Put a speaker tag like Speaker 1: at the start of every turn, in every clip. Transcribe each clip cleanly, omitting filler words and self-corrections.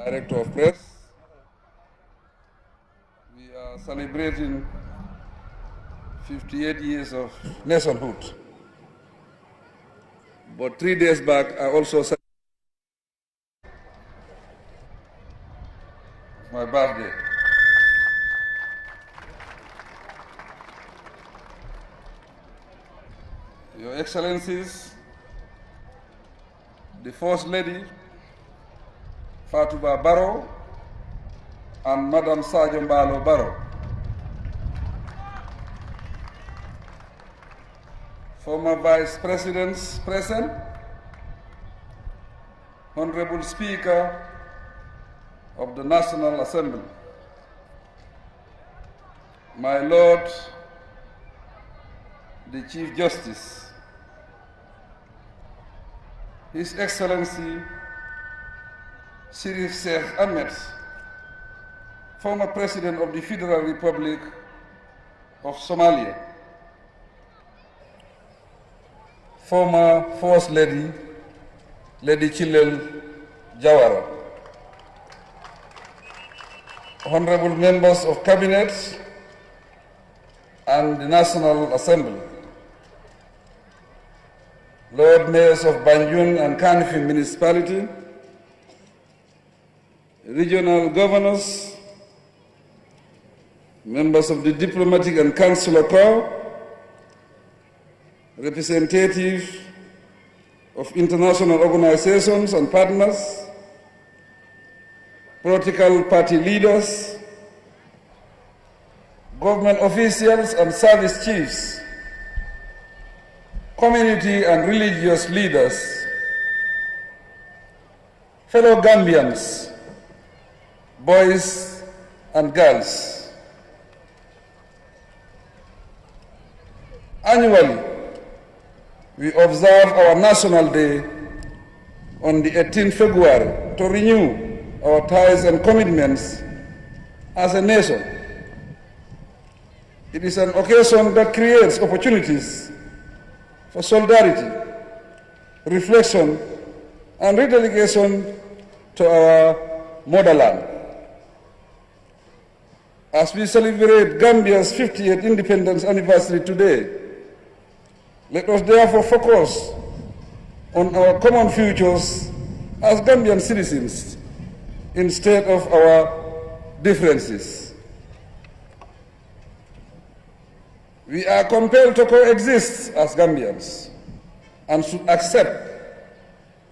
Speaker 1: Director of Press. We are celebrating 58 years of nationhood. But 3 days back, I also celebrated my birthday. Your Excellencies, the First Lady, Fatuba Barrow, and Madam Sergeant Barrow, former Vice Presidents present, Honorable Speaker of the National Assembly, my Lord, the Chief Justice, His Excellency Shirif Sheikh Ahmed, former President of the Federal Republic of Somalia, former First Lady, Lady Chilel Jawara, honorable members of Cabinet and the National Assembly, Lord Mayors of Banjul and Kanifi Municipality, regional governors, members of the diplomatic and consular corps, representatives of international organizations and partners, political party leaders, government officials and service chiefs, community and religious leaders, fellow Gambians, boys and girls. Annually, we observe our National Day on the 18th February to renew our ties and commitments as a nation. It is an occasion that creates opportunities for solidarity, reflection, and rededication to our motherland. As we celebrate Gambia's 50th independence anniversary today, let us therefore focus on our common futures as Gambian citizens instead of our differences. We are compelled to coexist as Gambians and should accept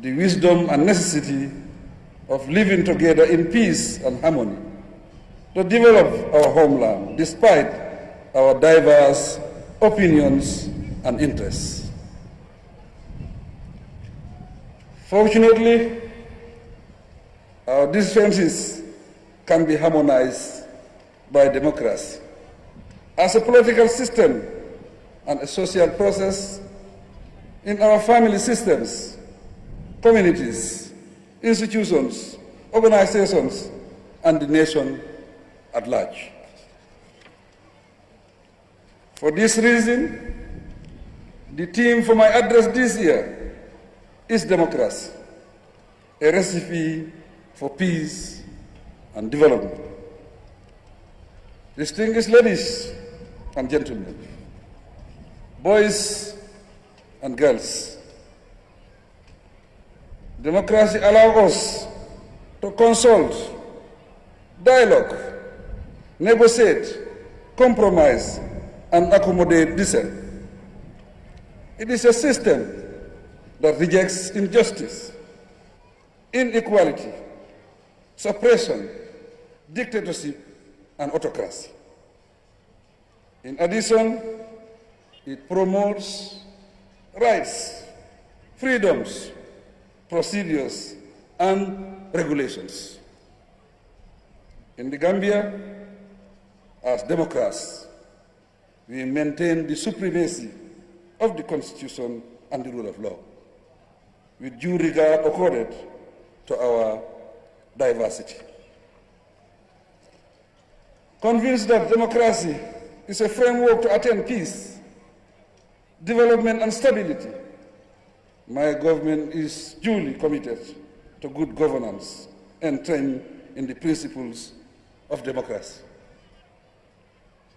Speaker 1: the wisdom and necessity of living together in peace and harmony to develop our homeland despite our diverse opinions and interests. Fortunately, our differences can be harmonized by democracy. As a political system and a social process in our family systems, communities, institutions, organizations, and the nation at large. For this reason, the theme for my address this year is democracy, a recipe for peace and development. Distinguished ladies and gentlemen, boys and girls, democracy allows us to consult, dialogue, negotiate, compromise, and accommodate dissent. It is a system that rejects injustice, inequality, suppression, dictatorship, and autocracy. In addition, it promotes rights, freedoms, procedures, and regulations. In the Gambia, as Democrats, we maintain the supremacy of the Constitution and the rule of law, with due regard accorded to our diversity. Convinced that democracy is a framework to attain peace, development, and stability, my government is duly committed to good governance, entrenched in the principles of democracy.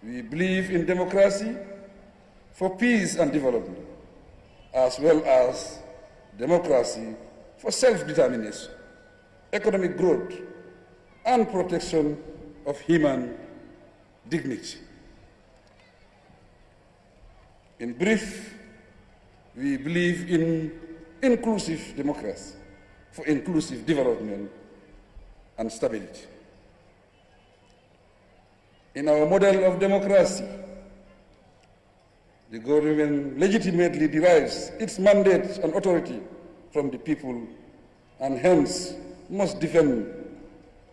Speaker 1: We believe in democracy for peace and development, as well as democracy for self-determination, economic growth, and protection of human dignity. In brief, we believe in inclusive democracy for inclusive development and stability. In our model of democracy, the government legitimately derives its mandate and authority from the people and hence must defend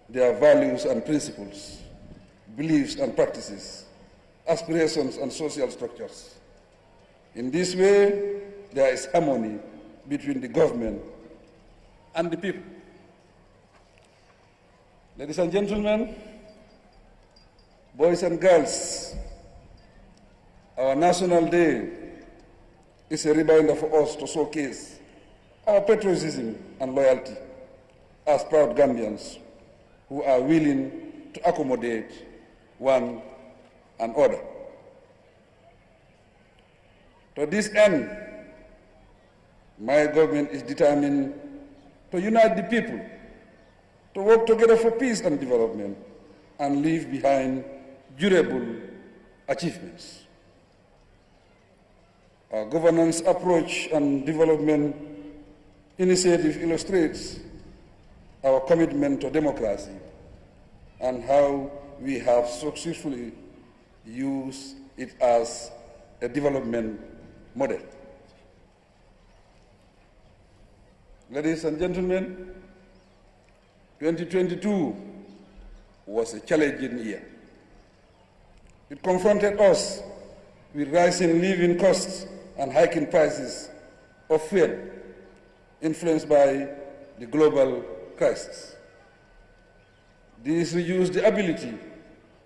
Speaker 1: their values and principles, beliefs and practices, aspirations and social structures. In this way, there is harmony between the government and the people. Ladies and gentlemen, boys and girls, our National Day is a reminder for us to showcase our patriotism and loyalty as proud Gambians who are willing to accommodate one another. To this end, my government is determined to unite the people, to work together for peace and development, and leave behind durable achievements. Our governance approach and development initiative illustrates our commitment to democracy and how we have successfully used it as a development model. Ladies and gentlemen, 2022 was a challenging year. It confronted us with rising living costs and hiking prices of fuel, influenced by the global crisis. This reduced the ability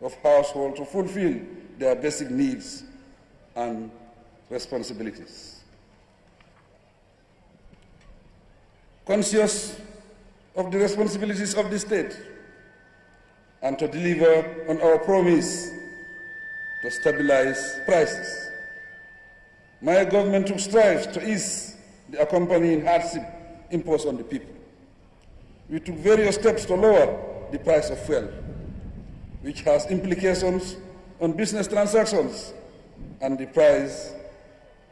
Speaker 1: of households to fulfill their basic needs and responsibilities. Conscious of the responsibilities of the state and to deliver on our promise to stabilize prices, my government took strides to ease the accompanying hardship imposed on the people. We took various steps to lower the price of fuel, which has implications on business transactions and the price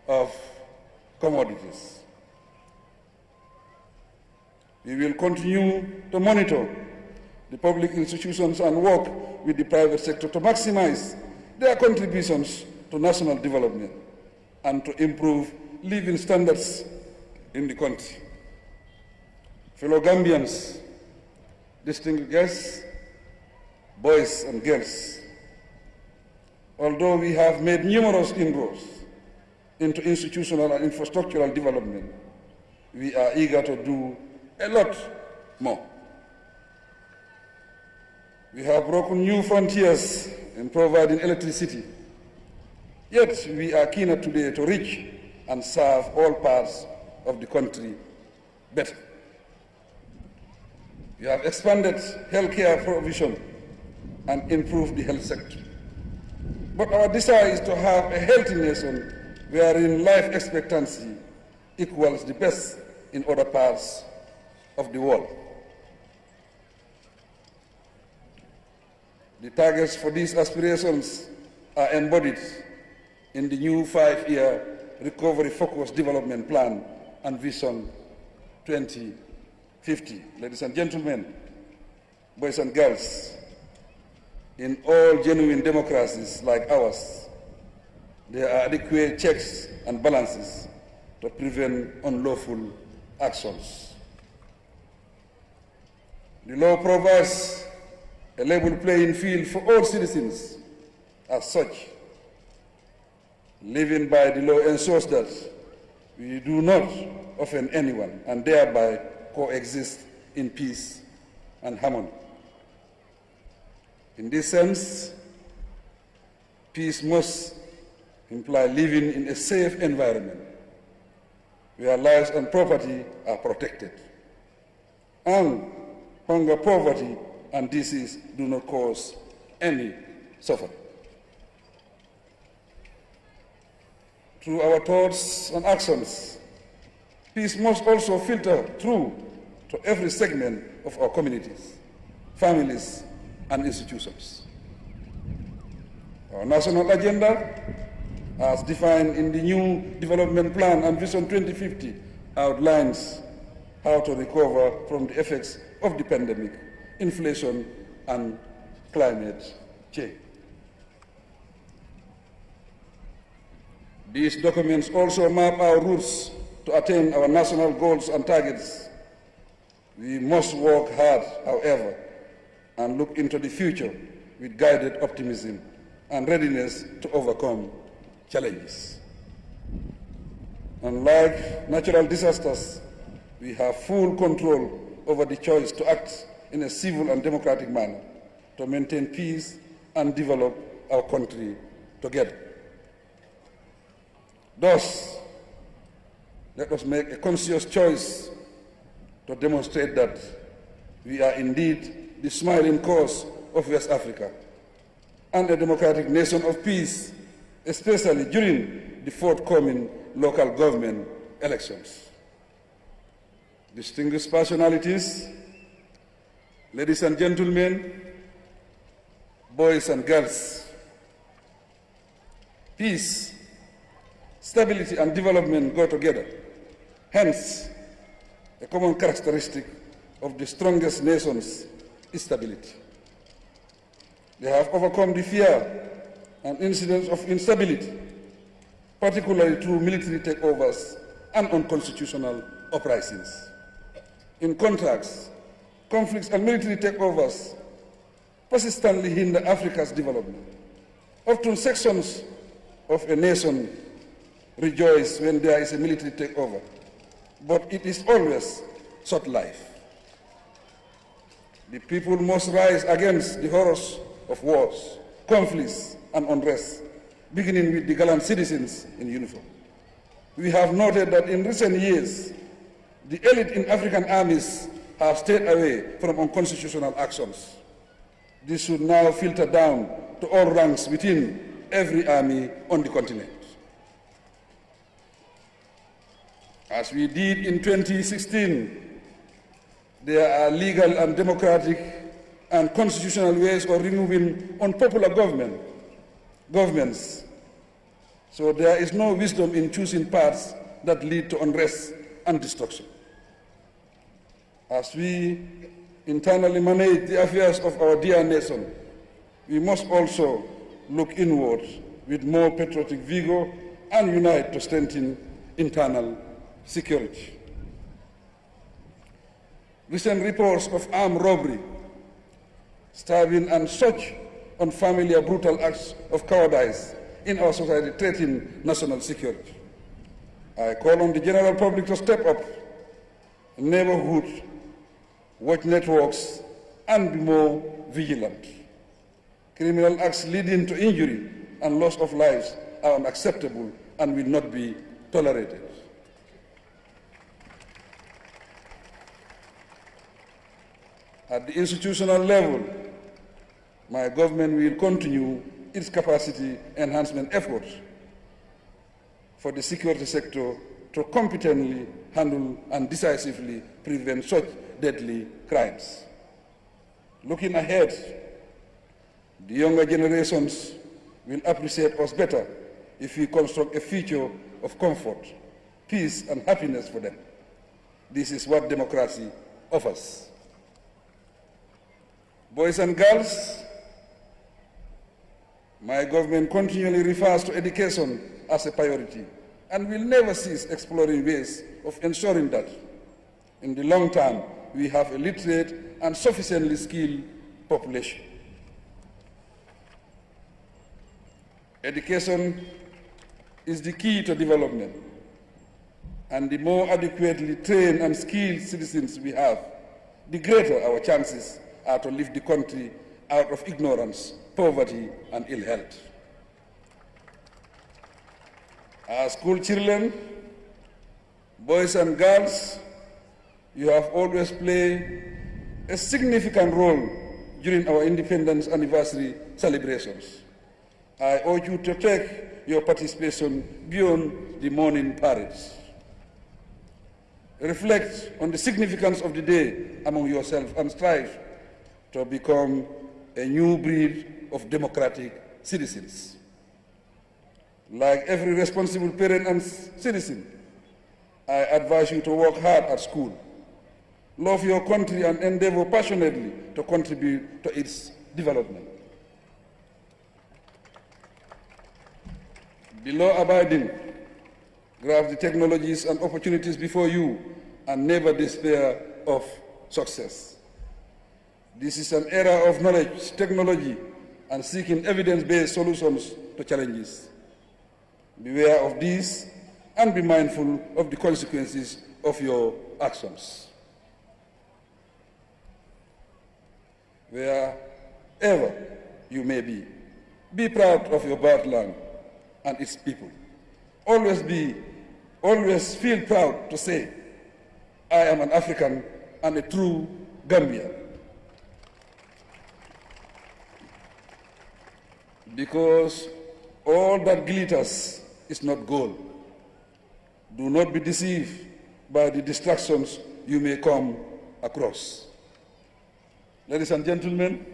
Speaker 1: of commodities. We will continue to monitor the public institutions and work with the private sector to maximize their contributions to national development and to improve living standards in the country. Fellow Gambians, distinguished guests, boys and girls, although we have made numerous inroads into institutional and infrastructural development, we are eager to do a lot more. We have broken new frontiers in providing electricity, yet we are keener today to reach and serve all parts of the country better. We have expanded healthcare provision and improved the health sector. But our desire is to have a healthy nation wherein life expectancy equals the best in other parts of the world. The targets for these aspirations are embodied in the new 5-year recovery-focused development plan and Vision 2050. Ladies and gentlemen, boys and girls, in all genuine democracies like ours, there are adequate checks and balances to prevent unlawful actions. The law provides a level playing field for all citizens. As such, living by the law ensures that we do not offend anyone and thereby coexist in peace and harmony. In this sense, peace must imply living in a safe environment where lives and property are protected, and hunger, poverty, and disease do not cause any suffering. Through our thoughts and actions, peace must also filter through to every segment of our communities, families, and institutions. Our national agenda, as defined in the new Development Plan and Vision 2050, outlines how to recover from the effects of the pandemic, inflation, and climate change. These documents also map our routes to attain our national goals and targets. We must work hard, however, and look into the future with guided optimism and readiness to overcome challenges. Unlike natural disasters, we have full control over the choice to act in a civil and democratic manner to maintain peace and develop our country together. Thus, let us make a conscious choice to demonstrate that we are indeed the smiling cause of West Africa and a democratic nation of peace, especially during the forthcoming local government elections. Distinguished personalities, ladies and gentlemen, boys and girls, peace, stability, and development go together. Hence, a common characteristic of the strongest nations is stability. They have overcome the fear and incidents of instability, particularly through military takeovers and unconstitutional uprisings. In contrast, conflicts and military takeovers persistently hinder Africa's development. Often sections of a nation rejoice when there is a military takeover, but it is always short-lived. The people must rise against the horrors of wars, conflicts, and unrest, beginning with the gallant citizens in uniform. We have noted that in recent years, the elite in African armies have stayed away from unconstitutional actions. This should now filter down to all ranks within every army on the continent. As we did in 2016, there are legal and democratic and constitutional ways of removing unpopular governments. So there is no wisdom in choosing paths that lead to unrest and destruction. As we internally manage the affairs of our dear nation, we must also look inward with more patriotic vigor and unite to strengthen internal security. Recent reports of armed robbery, stabbing, and such unfamiliar brutal acts of cowardice in our society threaten national security. I call on the general public to step up in neighborhood watch networks and be more vigilant. Criminal acts leading to injury and loss of lives are unacceptable and will not be tolerated. At the institutional level, my government will continue its capacity enhancement efforts for the security sector to competently handle and decisively prevent such deadly crimes. Looking ahead, the younger generations will appreciate us better if we construct a future of comfort, peace, and happiness for them. This is what democracy offers. Boys and girls, my government continually refers to education as a priority and will never cease exploring ways of ensuring that, in the long term, we have a literate and sufficiently skilled population. Education is the key to development, and the more adequately trained and skilled citizens we have, the greater our chances are to lift the country out of ignorance, poverty, and ill health. As school children, boys and girls, you have always played a significant role during our independence anniversary celebrations. I urge you to take your participation beyond the morning parades. Reflect on the significance of the day among yourself and strive to become a new breed of democratic citizens. Like every responsible parent and citizen, I advise you to work hard at school, love your country, and endeavor passionately to contribute to its development. Be law-abiding, grasp the technologies and opportunities before you, and never despair of success. This is an era of knowledge, technology, and seeking evidence-based solutions to challenges. Beware of these and be mindful of the consequences of your actions. Wherever you may be proud of your birthland and its people. Always feel proud to say, I am an African and a true Gambian. Because all that glitters is not gold. Do not be deceived by the distractions you may come across. Ladies and gentlemen,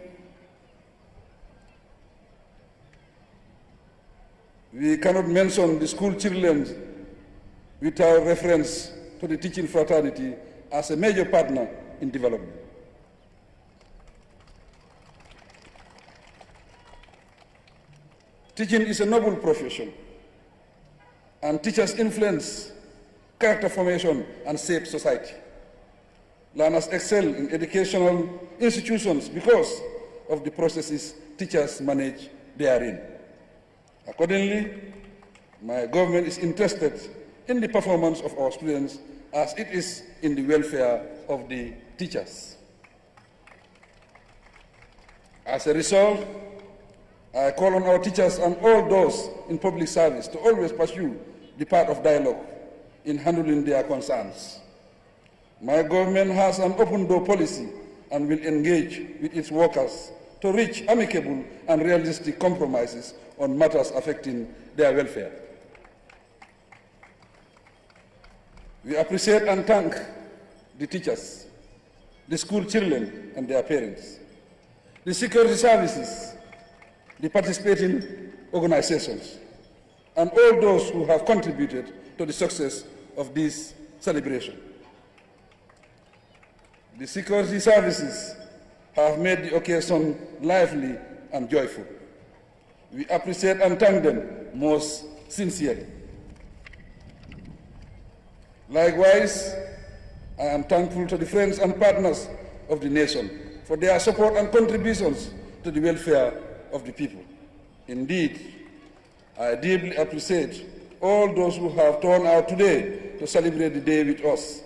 Speaker 1: we cannot mention the school children without reference to the teaching fraternity as a major partner in development. Teaching is a noble profession, and teachers influence character formation and shape society. Learners excel in educational institutions because of the processes teachers manage therein. Accordingly, my government is interested in the performance of our students as it is in the welfare of the teachers. As a result, I call on our teachers and all those in public service to always pursue the path of dialogue in handling their concerns. My government has an open door policy and will engage with its workers to reach amicable and realistic compromises on matters affecting their welfare. We appreciate and thank the teachers, the school children and their parents, the security services, the participating organizations, and all those who have contributed to the success of this celebration. The security services have made the occasion lively and joyful. We appreciate and thank them most sincerely. Likewise, I am thankful to the friends and partners of the nation for their support and contributions to the welfare of the people. Indeed, I deeply appreciate all those who have turned out today to celebrate the day with us,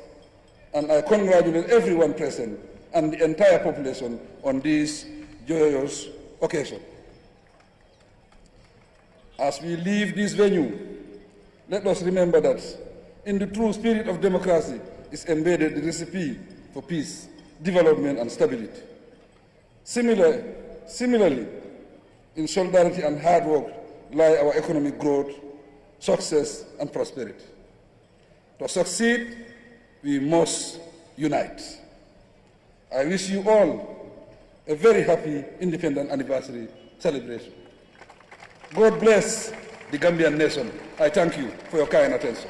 Speaker 1: and I congratulate everyone present and the entire population on this joyous occasion. As we leave this venue, let us remember that in the true spirit of democracy is embedded the recipe for peace, development, and stability. Similarly, in solidarity and hard work lie our economic growth, success, and prosperity. To succeed, we must unite. I wish you all a very happy independent anniversary celebration. God bless the Gambian nation. I thank you for your kind attention.